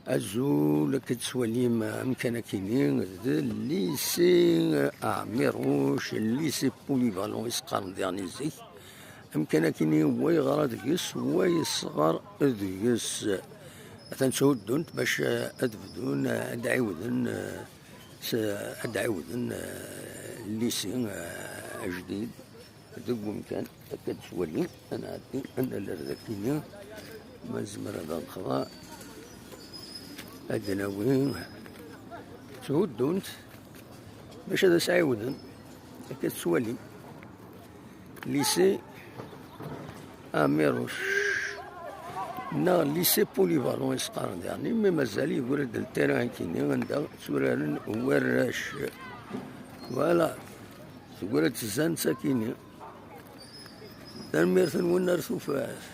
أزول كتسواليم أمكان كيني ليسي عميروش ليسي بوليفالون يسقارن ديغني زيك أمكان كيني هو يغرى ديس هو يصغر ديس تنسودونت باش أدفدون أدعيودن ليسي جديد ذوك ممكن كتسواليم أنا عادي أنا لرذاكيني ما زمر هذا الخضاء أدناوين تهدونت باش هذا سعيودن كتسوالي ليسي أميروش نا ليسي بوليفالون يسقارن يعني مي مازال يقول هاد التيران كيني غندا سورارن وراش فوالا تقول تزان ساكيني تنميرثن ونرثو فاس